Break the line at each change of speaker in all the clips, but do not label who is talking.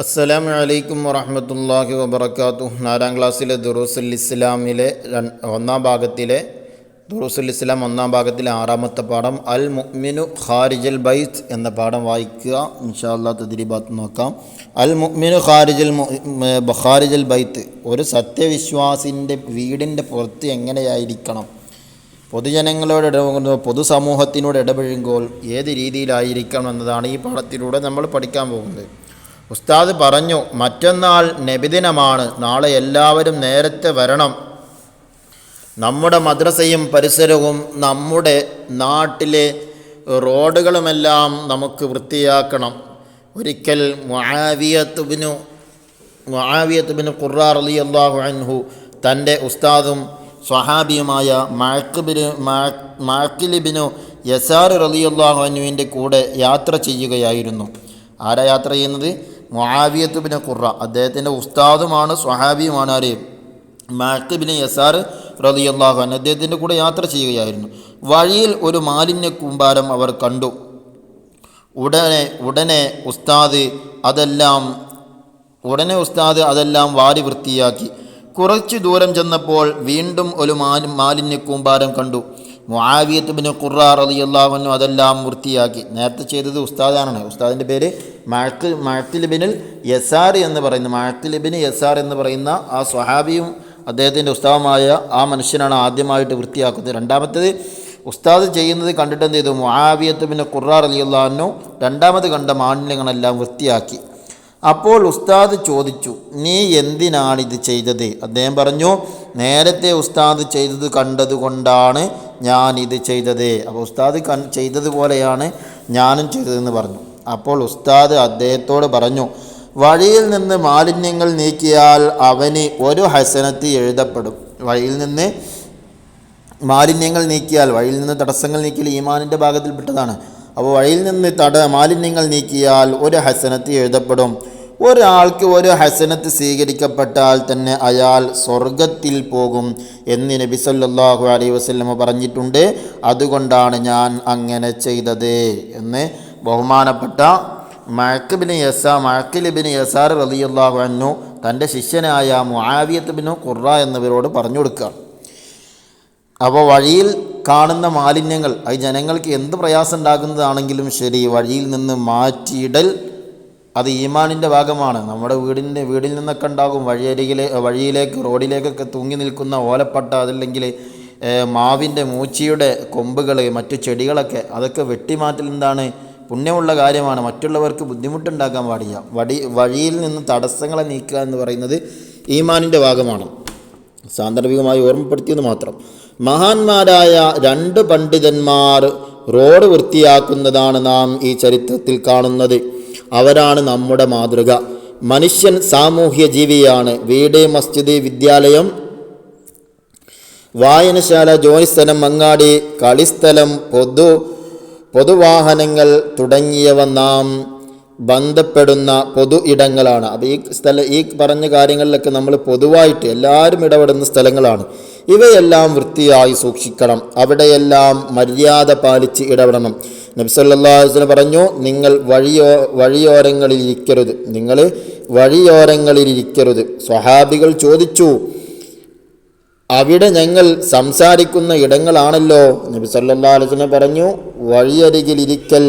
അസ്സലാമു അലൈക്കും വറഹ്മത്തുള്ളാഹി വബറകാതുഹു. 4ാം ക്ലാസ്സിലെ ദുറൂസുൽ ഇസ്ലാമിലെ ദുറൂസുൽ ഇസ്ലാം 1ാം ഭാഗത്തിലെ 6ാമത്തെ പാഠം അൽ മുഅ്മിനു ഖാരിജൽ ബൈത്ത് എന്ന പാഠം വായിക്കുക. ഇൻഷാ അല്ലാഹ് തദ്രീബാത്ത് നോക്കാം. അൽ മുഅ്മിനു ഖാരിജൽ ബൈത്ത്, ഒരു സത്യവിശ്വാസിൻ്റെ വീടിൻ്റെ പുറത്ത് എങ്ങനെയായിരിക്കണം, പൊതുജനങ്ങളോട് പൊതുസമൂഹത്തിനോട് ഇടപഴകുമ്പോൾ ഏത് രീതിയിലായിരിക്കണം എന്നതാണ് ഈ പാഠത്തിലൂടെ നമ്മൾ പഠിക്കാൻ പോകുന്നത്. ഉസ്താദ് പറഞ്ഞു, മറ്റന്നാൾ നബിദിനമാണ്, നാളെ എല്ലാവരും നേരത്തെ വരണം. നമ്മുടെ മദ്രസയും പരിസരവും നമ്മുടെ നാട്ടിലെ റോഡുകളുമെല്ലാം നമുക്ക് വൃത്തിയാക്കണം. ഒരിക്കൽ മുആവിയത്ത് ബിൻ ഖുർറ റളിയല്ലാഹു അൻഹു തൻ്റെ ഉസ്താദും സ്വഹാബിയുമായ മഅഖിൽ ബിനു യസാർ റളിയല്ലാഹു അൻഹുവിൻ്റെ കൂടെ യാത്ര ചെയ്യുകയായിരുന്നു. ആരാ യാത്ര ചെയ്യുന്നത്? മുആവിയത്ത് ബിൻ ഖുർറ, അദ്ദേഹത്തിൻ്റെ ഉസ്താദുമാണ് സ്വഹാബിയുമാണ്. ആര്? മഅഖിൽ ബിൻ യസാർ റളിയല്ലാഹു അൻഹു അദ്ദേഹത്തിൻ്റെ കൂടെ യാത്ര ചെയ്യുകയായിരുന്നു. വഴിയിൽ ഒരു മാലിന്യ കൂമ്പാരം അവർ കണ്ടു. ഉടനെ ഉസ്താദ് അതെല്ലാം വാരി വൃത്തിയാക്കി. കുറച്ച് ദൂരം ചെന്നപ്പോൾ വീണ്ടും ഒരു മാലിന്യ കൂമ്പാരം കണ്ടു. മുആവിയത്ത് ബിൻ ഖുർറ റളിയല്ലാഹു അൻഹു അതെല്ലാം വൃത്തിയാക്കി. നേരത്തെ ചെയ്തത് ഉസ്താദാണ്. ഉസ്താദിൻ്റെ പേര് മഅഖിൽ ബിൻ യസാർ എന്ന് പറയുന്ന ആ സ്വഹാബിയും അദ്ദേഹത്തിൻ്റെ ഉസ്താദുമായ ആ മനുഷ്യനാണ് ആദ്യമായിട്ട് വൃത്തിയാക്കുന്നത്. രണ്ടാമത്തേത് ഉസ്താദ് ചെയ്യുന്നത് കണ്ടിട്ട് എന്ത് ചെയ്തു? മുആവിയത്ത് ബിൻ ഖുർറ റളിയല്ലാഹു അൻഹു രണ്ടാമത് കണ്ട മാലിന്യങ്ങളെല്ലാം വൃത്തിയാക്കി. അപ്പോൾ ഉസ്താദ് ചോദിച്ചു, നീ എന്തിനാണിത് ചെയ്തത്? അദ്ദേഹം പറഞ്ഞു, നേരത്തെ ഉസ്താദ് ചെയ്തത് കണ്ടതുകൊണ്ടാണ് ഞാനിത് ചെയ്തത്. അപ്പോൾ ഉസ്താദ് ചെയ്തതുപോലെയാണ് ഞാനും ചെയ്തതെന്ന് പറഞ്ഞു. അപ്പോൾ ഉസ്താദ് അദ്ദേഹത്തോട് പറഞ്ഞു, വഴിയിൽ നിന്ന് മാലിന്യങ്ങൾ നീക്കിയാൽ അവന് ഒരു ഹസനത്ത് എഴുതപ്പെടും. വഴിയിൽ നിന്ന് തടസ്സങ്ങൾ നീക്കിയാൽ ഈമാനിൻ്റെ ഭാഗത്തിൽപ്പെട്ടതാണ്. അപ്പോൾ വഴിയിൽ നിന്ന് മാലിന്യങ്ങൾ നീക്കിയാൽ ഒരു ഹസനത്ത് എഴുതപ്പെടും. ഒരാൾക്ക് ഒരു ഹസനത്ത് സ്വീകരിക്കപ്പെട്ടാൽ തന്നെ അയാൾ സ്വർഗത്തിൽ പോകും എന്ന് നബി സല്ലല്ലാഹു അലൈഹി വസല്ലം പറഞ്ഞിട്ടുണ്ട്. അതുകൊണ്ടാണ് ഞാൻ അങ്ങനെ ചെയ്തത് എന്ന് ബഹുമാനപ്പെട്ട മഅഖിൽ ബിൻ യസാർ റളിയല്ലാഹു അൻഹു തൻ്റെ ശിഷ്യനായ മുആവിയത്ത് ബിൻ ഖുർറ എന്നിവരോട് പറഞ്ഞു കൊടുക്കുക. അപ്പോൾ വഴിയിൽ കാണുന്ന മാലിന്യങ്ങൾ അത് ജനങ്ങൾക്ക് എന്ത് പ്രയാസം ഉണ്ടാക്കുന്നതാണെങ്കിലും ശരി, വഴിയിൽ നിന്ന് മാറ്റിയിടൽ അത് ഈമാനിൻ്റെ ഭാഗമാണ്. നമ്മുടെ വീടിൽ നിന്നൊക്കെ ഉണ്ടാകും വഴിയിലേക്ക് റോഡിലേക്കൊക്കെ തൂങ്ങി നിൽക്കുന്ന ഓലപ്പട്ട, അതല്ലെങ്കിൽ മാവിൻ്റെ മൂച്ചിയുടെ കൊമ്പുകൾ, മറ്റു ചെടികളൊക്കെ, അതൊക്കെ വെട്ടിമാറ്റൽ എന്താണ്? പുണ്യമുള്ള കാര്യമാണ്. മറ്റുള്ളവർക്ക് ബുദ്ധിമുട്ടുണ്ടാക്കാൻ പാടില്ല. വഴിയിൽ നിന്ന് തടസ്സങ്ങളെ നീക്കുക എന്ന് പറയുന്നത് ഈമാനിൻ്റെ ഭാഗമാണ്. സാന്ദർഭികമായി ഓർമ്മപ്പെടുത്തിയത് മാത്രം. മഹാന്മാരായ 2 പണ്ഡിതന്മാർ റോഡ് വൃത്തിയാക്കുന്നതാണ് നാം ഈ ചരിത്രത്തിൽ കാണുന്നത്. അവരാണ് നമ്മുടെ മാതൃക. മനുഷ്യൻ സാമൂഹ്യ ജീവിയാണ്. വീട്, മസ്ജിദ്, വിദ്യാലയം, വായനശാല, ജോലിസ്ഥലം, അങ്ങാടി, കളിസ്ഥലം, പൊതുവാഹനങ്ങൾ തുടങ്ങിയവ നാം ബന്ധപ്പെടുന്ന പൊതു ഇടങ്ങളാണ്. അപ്പോൾ ഈ പറഞ്ഞ കാര്യങ്ങളിലൊക്കെ നമ്മൾ പൊതുവായിട്ട് എല്ലാവരും ഇടപെടുന്ന സ്ഥലങ്ങളാണ്. ഇവയെല്ലാം വൃത്തിയായി സൂക്ഷിക്കണം. അവിടെയെല്ലാം മര്യാദ പാലിച്ച് ഇടപെടണം. നബി സല്ലല്ലാഹു അലൈഹി വസല്ലം പറഞ്ഞു, നിങ്ങൾ വഴിയോരങ്ങളിലിരിക്കരുത്. സ്വഹാബികൾ ചോദിച്ചു, അവിടെ ഞങ്ങൾ സംസാരിക്കുന്ന ഇടങ്ങളാണല്ലോ. നബി സല്ലല്ലാഹു അലൈഹി വസല്ലം പറഞ്ഞു, വഴിയരികിലിരിക്കൽ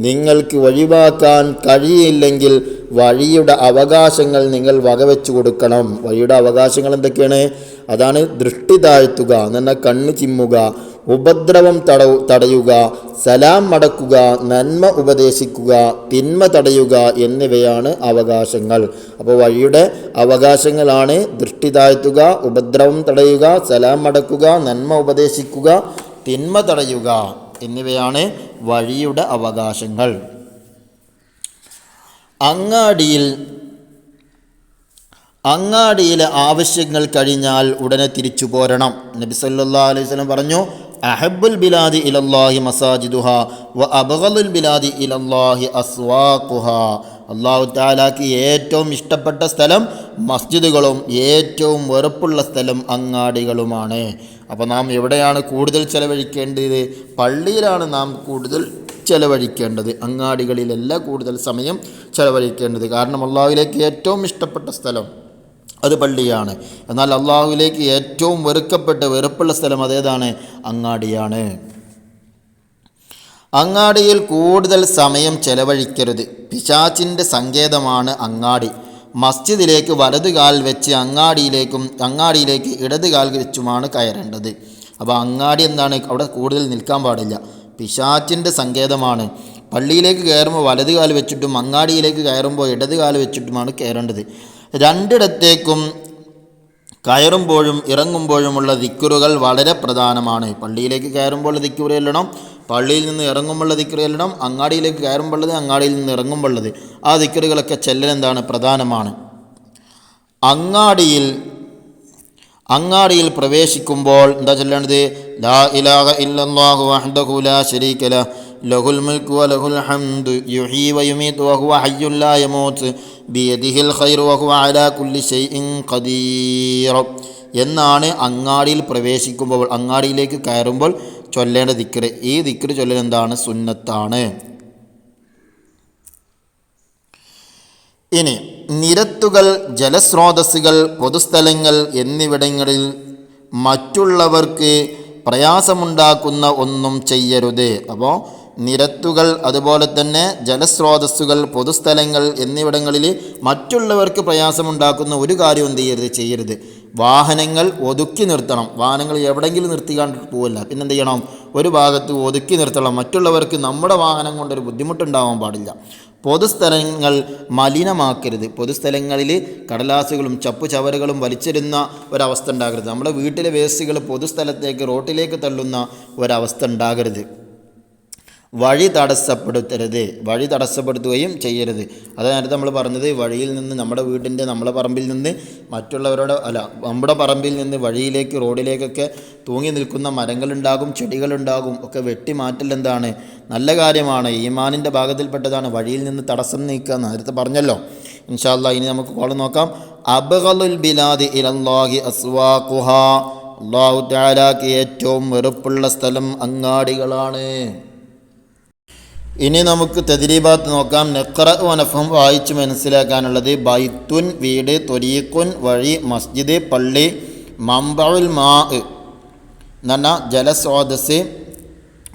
നിങ്ങൾക്ക് ഒഴിവാക്കാൻ കഴിയില്ലെങ്കിൽ വഴിയുടെ അവകാശങ്ങൾ നിങ്ങൾ വകവെച്ചു കൊടുക്കണം. വഴിയുടെ അവകാശങ്ങൾ എന്തൊക്കെയാണ്? അതാണ് ദൃഷ്ടി താഴ്ത്തുക, എന്നാൽ കണ്ണ് ചിമ്മുക, ഉപദ്രവം തടയുക, സലാം മടക്കുക, നന്മ ഉപദേശിക്കുക, തിന്മ തടയുക എന്നിവയാണ് അവകാശങ്ങൾ. അപ്പോൾ വഴിയുടെ അവകാശങ്ങളാണ് ദൃഷ്ടി താഴ്ത്തുക, ഉപദ്രവം തടയുക, സലാം മടക്കുക, നന്മ ഉപദേശിക്കുക, തിന്മ തടയുക എന്നിവയാണ് വഴിയുടെ അവകാശങ്ങൾ. അങ്ങാടിയിലെ ആവശ്യങ്ങൾ കഴിഞ്ഞാൽ ഉടനെ തിരിച്ചു പോരണം. നബി സല്ലല്ലാഹു അലൈഹി വസല്ലം പറഞ്ഞു, അഹബ്ബുൽ ബിലാദി ഇലല്ലാഹി മസാജിദുഹാ വ അബ്ഗദുൽ ബിലാദി ഇലല്ലാഹി അസ്വാഖുഹാ. അല്ലാഹു തആലാക്ക് ഏറ്റവും ഇഷ്ടപ്പെട്ട സ്ഥലം മസ്ജിദുകളും ഏറ്റവും വെറുപ്പുള്ള സ്ഥലം അങ്ങാടികളുമാണ്. അപ്പോൾ നാം എവിടെയാണ് കൂടുതൽ ചെലവഴിക്കേണ്ടത്? പള്ളിയിലാണ് നാം കൂടുതൽ ചെലവഴിക്കേണ്ടത്. അങ്ങാടികളിലല്ല കൂടുതൽ സമയം ചെലവഴിക്കേണ്ടത്. കാരണം അള്ളാഹുവിലേക്ക് ഏറ്റവും ഇഷ്ടപ്പെട്ട സ്ഥലം അത് പള്ളിയാണ്. എന്നാൽ അള്ളാഹുവിലേക്ക് ഏറ്റവും വെറുപ്പുള്ള സ്ഥലം അതേതാണ്? അങ്ങാടിയാണ്. അങ്ങാടിയിൽ കൂടുതൽ സമയം ചെലവഴിക്കരുത്. പിശാചിൻ്റെ സങ്കേതമാണ് അങ്ങാടി. മസ്ജിദിലേക്ക് വലതുകാൽ വെച്ച് അങ്ങാടിയിലേക്ക് ഇടതുകാൽ വെച്ചുമാണ് കയറേണ്ടത്. അപ്പോൾ അങ്ങാടി എന്താണ്? അവിടെ കൂടുതൽ നിൽക്കാൻ പാടില്ല. പിശാചിൻ്റെ സങ്കേതമാണ്. പള്ളിയിലേക്ക് കയറുമ്പോൾ വലതുകാൽ വെച്ചിട്ടും അങ്ങാടിയിലേക്ക് കയറുമ്പോൾ ഇടതുകാൽ വെച്ചിട്ടുമാണ് കയറേണ്ടത്. രണ്ടിടത്തേക്കും കയറുമ്പോഴും ഇറങ്ങുമ്പോഴുമുള്ള ദിക്റുകൾ വളരെ പ്രധാനമാണ്. പള്ളിയിലേക്ക് കയറുമ്പോൾ ദിക്റ് ചൊല്ലണം, പള്ളിയിൽ നിന്ന് ഇറങ്ങുമ്പോൾ ദിക്റ് ചൊല്ലണം, അങ്ങാടിയിലേക്ക് കയറുമ്പോഴത്, അങ്ങാടിയിൽ നിന്ന് ഇറങ്ങുമ്പോഴത്. ആ ദിക്റുകളൊക്കെ ചെല്ലലെന്താണ്? പ്രധാനമാണ്. അങ്ങാടിയിൽ പ്രവേശിക്കുമ്പോൾ എന്താ ചൊല്ലേണ്ടത്? ലാ ഇലാഹ ഇല്ലല്ലാഹു വഹ്ദഹു ലാ ശരീക ലഹു ലഹുൽ മുൽക്കു വലഹുൽ ഹംദു യുഹ്യി വയുമീതു വഹുവ ഹയ്യുൻ ലാ യമൂത്ത് ബിയദിഹിൽ ഖൈറു വഹുവ അലാ കുല്ലി ഷൈഇൻ ഖദീർ എന്നാണ് അങ്ങാടിയിൽ പ്രവേശിക്കുമ്പോൾ, അങ്ങാടിയിലേക്ക് കയറുമ്പോൾ ചൊല്ലേണ്ട ദിക്ർ. ഈ ദിക്ർ ചൊല്ലൽ എന്താണ്? സുന്നത്താണ്. ഇനി നിരത്തുകൾ, ജലസ്രോതസ്സുകൾ, പൊതുസ്ഥലങ്ങൾ എന്നിവിടങ്ങളിൽ മറ്റുള്ളവർക്ക് പ്രയാസമുണ്ടാക്കുന്ന ഒന്നും ചെയ്യരുത്. അപ്പോൾ നിരത്തുകൾ, അതുപോലെ തന്നെ ജലസ്രോതസ്സുകൾ, പൊതുസ്ഥലങ്ങൾ എന്നിവിടങ്ങളിൽ മറ്റുള്ളവർക്ക് പ്രയാസമുണ്ടാക്കുന്ന ഒരു കാര്യവും ചെയ്യരുത്. വാഹനങ്ങൾ ഒതുക്കി നിർത്തണം. വാഹനങ്ങൾ എവിടെയെങ്കിലും നിർത്തിക്കാണ്ട് പോവില്ല. പിന്നെന്ത് ചെയ്യണം? ഒരു ഭാഗത്ത് ഒതുക്കി നിർത്തണം. മറ്റുള്ളവർക്ക് നമ്മുടെ വാഹനം കൊണ്ടൊരു ബുദ്ധിമുട്ടുണ്ടാവാൻ പാടില്ല. പൊതുസ്ഥലങ്ങൾ മലിനമാക്കരുത്. പൊതുസ്ഥലങ്ങളിൽ കടലാസുകളും ചവറുകളും വലിച്ചെറിയുന്ന ഒരവസ്ഥ ഉണ്ടാകരുത്. നമ്മുടെ വീട്ടിലെ വേസ്റ്റുകൾ പൊതുസ്ഥലത്തേക്ക്, റോട്ടിലേക്ക് തള്ളുന്ന ഒരവസ്ഥ ഉണ്ടാകരുത്. വഴി തടസ്സപ്പെടുത്തുകയും ചെയ്യരുത്. അത് നേരത്തെ നമ്മൾ പറഞ്ഞത്, വഴിയിൽ നിന്ന്, നമ്മുടെ പറമ്പിൽ നിന്ന് നമ്മുടെ പറമ്പിൽ നിന്ന് വഴിയിലേക്ക്, റോഡിലേക്കൊക്കെ തൂങ്ങി നിൽക്കുന്ന മരങ്ങളുണ്ടാകും, ചെടികളുണ്ടാകും, ഒക്കെ വെട്ടി മാറ്റൽ എന്താണ്? നല്ല കാര്യമാണ്. ഈമാനിൻ്റെ ഭാഗത്തിൽപ്പെട്ടതാണ്. വഴിയിൽ നിന്ന് തടസ്സം നീക്കുക നേരത്തെ പറഞ്ഞല്ലോ. ഇൻഷാ അല്ലാഹ് ഇനി നമുക്ക് കോൾ നോക്കാം. അബ്ഗളുൽ ബിലാദി ഇലല്ലാഹി അസ്വാഖുഹാ. അല്ലാഹു തആലാക്ക് ഏറ്റവും വെറുപ്പുള്ള സ്ഥലം അങ്ങാടികളാണ്. ഇനി നമുക്ക് തദ്രീബാത്ത് നോക്കാം. നെഖ്റ വനഫം വായിച്ച് മനസ്സിലാക്കാനുള്ളത്: ബൈത്തുൻ വീട്, ത്വരീഖുൻ വഴി, മസ്ജിദ് പള്ളി, മംബഉൽ മാ എന്ന് പറഞ്ഞാൽ ജലസ്രോതസ്,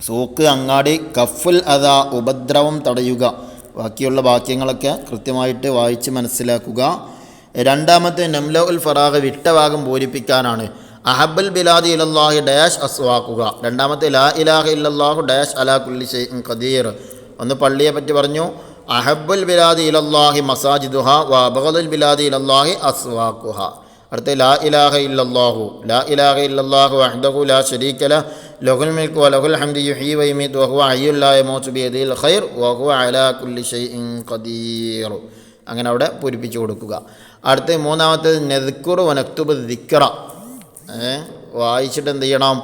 സൂക്ക് അങ്ങാടി, കഫുൽ അദാ ഉപദ്രവം തടയുക. ബാക്കിയുള്ള വാക്യങ്ങളൊക്കെ കൃത്യമായിട്ട് വായിച്ച് മനസ്സിലാക്കുക. രണ്ടാമത്തെ നംലഉൽ ഫറാഗ് വിട്ട ഭാഗം പൂരിപ്പിക്കാനാണ്. അഹബ്ബുൽ ബിലാദി ഇലല്ലാഹി ഡാഷ് അസ്വാഖുക. രണ്ടാമത്തെ ലാ ഇലാഹ ഇല്ലല്ലാഹു ഡാഷ് അലാ കുല്ലി ഷൈഇൻ ഖദീർ. ഒന്ന് പള്ളിയെ പറ്റി പറഞ്ഞു. അഹബ്ബുൽ ബിലാദി ഇലല്ലാഹി മസാജിദുഹ വ അബ്ഗദുൽ ബിലാദി ഇലല്ലാഹി അസ്വാഖുഹ. അടുത്ത ലാ ഇലാഹ ഇല്ലല്ലാഹു വഹ്ദഹു ലാ ശരീക ലഹു ലഹുൽ മുൽക്കു വലഹുൽ ഹംദു യുഹ്യി വയുമീതു വഹുവ ഹയ്യുൻ ലാ യമൂതു ബിയദിഹിൽ ഖൈർ വഹുവ അലാ കുല്ലി ഷൈഇൻ ഖദീർ. അങ്ങനെ അവിടെ പൂരിപ്പിച്ചു കൊടുക്കുക. അടുത്ത മൂന്നാമത്തേത് നദ്കുറു വനക്തുബ് ദിക്റ. വായിച്ചിട്ട് എന്ത് ചെയ്യണം?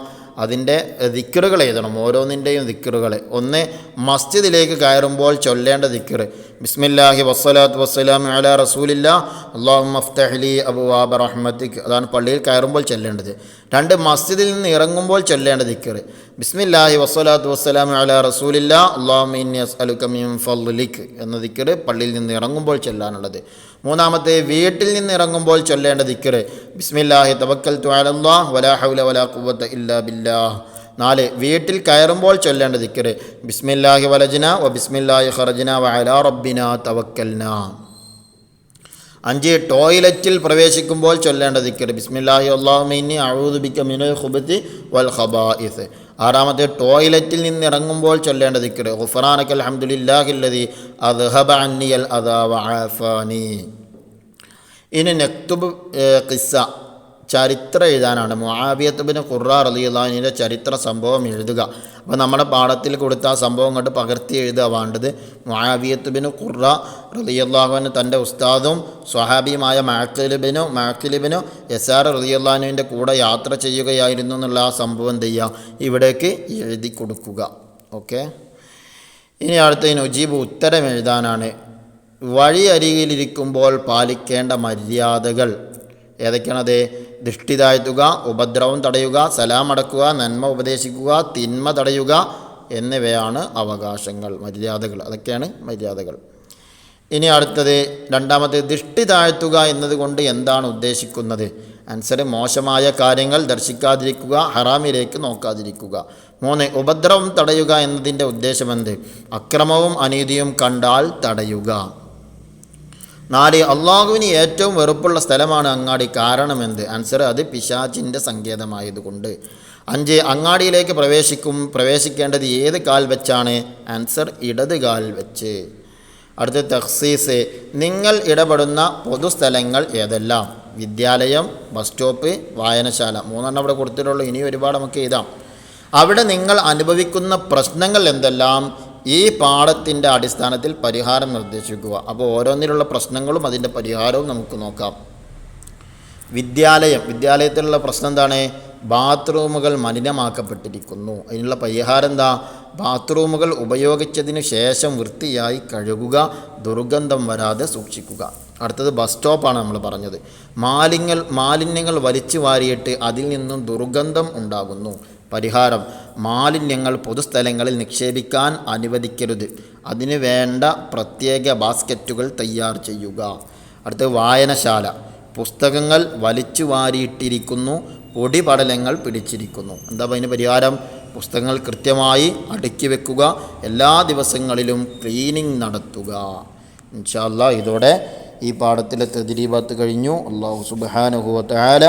അതിൻ്റെ ദിക്റുകൾ എഴുതണം. ഓരോന്നിൻ്റെയും ദിക്റുകൾ. ഒന്ന്, മസ്ജിദിലേക്ക് കയറുമ്പോൾ ചൊല്ലേണ്ട ദിക്ർ ബിസ്മില്ലാഹി വസ്സലാത്തു വസ്സലാമു അലാ റസൂലില്ലാ അല്ലാഹുമ്മ അഫ്തഹ് ലി അബ്വാബ റഹ്മതിക്. അതാണ് പള്ളിയിൽ കയറുമ്പോൾ ചൊല്ലേണ്ടത്. രണ്ട്, മസ്ജിദിൽ നിന്ന് ഇറങ്ങുമ്പോൾ ചൊല്ലേണ്ട ദിക്ർ ബിസ്മില്ലാഹി വസ്സലാത്തു വസ്സലാമു അലാ റസൂലില്ലാ അല്ലാഹുമ്മ ഇന്നി അസ്അലുക മിൻ ഫളിക് എന്ന ദിക്ർ പള്ളിയിൽ നിന്ന് ഇറങ്ങുമ്പോൾ ചൊല്ലാനുള്ളത്. മൂന്നാമത്തെ, വീട്ടിൽ നിന്ന് ഇറങ്ങുമ്പോൾ ചൊല്ലേണ്ട ദിക്ർ ബിസ്മില്ലാഹി തവക്കൽതു അലല്ലാഹ് വലാ ഹൗല വലാ ഖുവത ഇല്ലാ ബില്ലാഹ്. 4, വീട്ടിൽ കയറുമ്പോൾ ചൊല്ലേണ്ട ദിക്ർ ബിസ്മില്ലാഹി വലജ്ന വ ബിസ്മില്ലാഹി ഖറജ്ന വ അലാ റബ്ബിനാ തവക്കൽന. 5, ടോയ്ലറ്റിൽ പ്രവേശിക്കുമ്പോൾ ചൊല്ലേണ്ട ദിക്ർ ബിസ്മില്ലാഹി അല്ലാഹുമ്മ ഇന്നി അഊദു ബിക മിനൽ ഖുബതി വൽ ഖബായിസ്. 6, ടോയ്ലറ്റിൽ നിന്ന് ഇറങ്ങുമ്പോൾ ചൊല്ലേണ്ട ദിക്ർ ഗുഫ്റാനകൽ ഹംദുലില്ലാഹില്ലദി അദ്ഹബ അന്നിയൽ അദാ വ ആഫാനി. ഇനി നക്തുബ് ഖിസ്സ, ചരിത്രം എഴുതാനാണ്. മുആവിയത്ത് ഇബ്നു ഖുർറ റളിയല്ലാഹു അൻഹുവിൻ്റെ ചരിത്ര സംഭവം എഴുതുക. അപ്പോൾ നമ്മുടെ പാഠത്തിൽ കൊടുത്ത ആ സംഭവം കണ്ട് പകർത്തി എഴുതുക വേണ്ടത്. മുആവിയത്ത് ഇബ്നു ഖുർറ റളിയല്ലാഹു അൻഹു തൻ്റെ ഉസ്താദും സ്വഹാബിയുമായ മഅഖിൽ ഇബ്നു യസാർ റളിയല്ലാഹു അൻഹുവിൻ്റെ കൂടെ യാത്ര ചെയ്യുകയായിരുന്നു എന്നുള്ള ആ സംഭവം എന്ത് ചെയ്യുക? ഇവിടേക്ക് എഴുതി കൊടുക്കുക. ഓക്കെ. ഇനി അടുത്തതിന് ഉജീബ്, ഉത്തരം എഴുതാനാണ്. വഴി അരികിലിരിക്കുമ്പോൾ പാലിക്കേണ്ട മര്യാദകൾ ഏതൊക്കെയാണത്? ദൃഷ്ടി താഴ്ത്തുക, ഉപദ്രവം തടയുക, സലാം അടക്കുക, നന്മ ഉപദേശിക്കുക, തിന്മ തടയുക, എന്നിവയാണ് അവകാശങ്ങൾ, മര്യാദകൾ. അതൊക്കെയാണ് മര്യാദകൾ. ഇനി അടുത്തത് രണ്ടാമത്തെ, ദൃഷ്ടി താഴ്ത്തുക എന്നതുകൊണ്ട് എന്താണ് ഉദ്ദേശിക്കുന്നത്? ആൻസർ, മോശമായ കാര്യങ്ങൾ ദർശിക്കാതിരിക്കുക, ഹറാമിലേക്ക് നോക്കാതിരിക്കുക. 3, ഉപദ്രവം തടയുക എന്നതിൻ്റെ ഉദ്ദേശമെന്ത്? അക്രമവും അനീതിയും കണ്ടാൽ തടയുക. 4, അള്ളാഹുവിന് ഏറ്റവും വെറുപ്പുള്ള സ്ഥലമാണ് അങ്ങാടി, കാരണമെന്ത്? ആൻസർ, അത് പിശാചിൻ്റെ സങ്കേതമായതുകൊണ്ട്. 5, അങ്ങാടിയിലേക്ക് പ്രവേശിക്കേണ്ടത് ഏത് കാൽ വെച്ചാണ്? ആൻസർ, ഇടത് കാൽ വെച്ച്. അടുത്ത തഖ്സീസ്, നിങ്ങൾ ഇടപെടുന്ന പൊതുസ്ഥലങ്ങൾ ഏതെല്ലാം? വിദ്യാലയം, ബസ് സ്റ്റോപ്പ്, വായനശാല. 3 അവിടെ കൊടുത്തിട്ടുള്ളൂ. ഇനി ഒരുപാട് നമുക്ക് എഴുതാം. അവിടെ നിങ്ങൾ അനുഭവിക്കുന്ന പ്രശ്നങ്ങൾ എന്തെല്ലാം? ഈ പാഠത്തിൻ്റെ അടിസ്ഥാനത്തിൽ പരിഹാരം നിർദ്ദേശിക്കുക. അപ്പോൾ ഓരോന്നിലുള്ള പ്രശ്നങ്ങളും അതിൻ്റെ പരിഹാരവും നമുക്ക് നോക്കാം. വിദ്യാലയത്തിലുള്ള പ്രശ്നം എന്താണ്? ബാത്റൂമുകൾ മലിനമാക്കപ്പെട്ടിരിക്കുന്നു. അതിനുള്ള പരിഹാരം എന്താ? ബാത്റൂമുകൾ ഉപയോഗിച്ചതിന് ശേഷം വൃത്തിയായി കഴുകുക, ദുർഗന്ധം വരാതെ സൂക്ഷിക്കുക. അടുത്തത് ബസ് സ്റ്റോപ്പാണ് നമ്മൾ പറഞ്ഞത്. മാലിന്യങ്ങൾ വലിച്ചു വാരിയിട്ട് അതിൽ നിന്നും ദുർഗന്ധം ഉണ്ടാകുന്നു. പരിഹാരം, മാലിന്യങ്ങൾ പൊതുസ്ഥലങ്ങളിൽ നിക്ഷേപിക്കാൻ അനുവദിക്കരുത്. അതിനു വേണ്ട പ്രത്യേക ബാസ്ക്കറ്റുകൾ തയ്യാർ ചെയ്യുക. അടുത്തത് വായനശാല. പുസ്തകങ്ങൾ വലിച്ചു വാരിയിട്ടിരിക്കുന്നു, പൊടിപടലങ്ങൾ പിടിച്ചിരിക്കുന്നു. എന്താ അതിന് പരിഹാരം? പുസ്തകങ്ങൾ കൃത്യമായി അടുക്കി വെക്കുക, എല്ലാ ദിവസങ്ങളിലും ക്ലീനിങ് നടത്തുക. ഇൻഷാ അല്ലാഹ് ഇതോടെ ഈ പാഠത്തിലെ തദ്രീബാത്ത് കഴിഞ്ഞു. അല്ലാഹു സുബ്ഹാനഹു വ തആല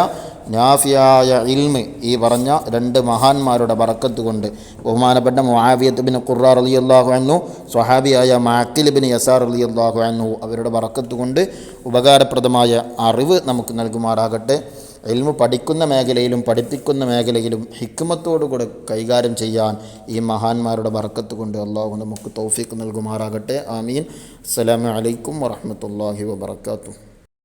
നാഫിയായ ഇൽമ് ഈ പറഞ്ഞ 2 മഹാന്മാരുടെ ബറക്കത്ത് കൊണ്ട്, ബഹുമാനപ്പെട്ട മുആവിയത്ത് ബിൻ ഖുറാർ റളിയല്ലാഹു അൻഹു, സ്വഹാബിയായ മഅഖിൽ ബിൻ യസാർ റളിയല്ലാഹു അൻഹു, അവരുടെ ബറക്കത്ത് കൊണ്ട് ഉപകാരപ്രദമായ അറിവ് നമുക്ക് നൽകുമാറാകട്ടെ. ഇൽമു പഠിക്കുന്ന മേഖലയിലും പഠിപ്പിക്കുന്ന മേഖലയിലും ഹിക്മത്തോടുകൂടെ കൈകാര്യം ചെയ്യാൻ ഈ മഹാന്മാരുടെ ബറക്കത്ത് കൊണ്ട് അല്ലാഹു നമുക്ക് തൗഫീഖ് നൽകുമാറാകട്ടെ. ആമീൻ. അസ്സലാമു അലൈക്കും വറഹ്മത്തുള്ളാഹി വബറകാതുഹു.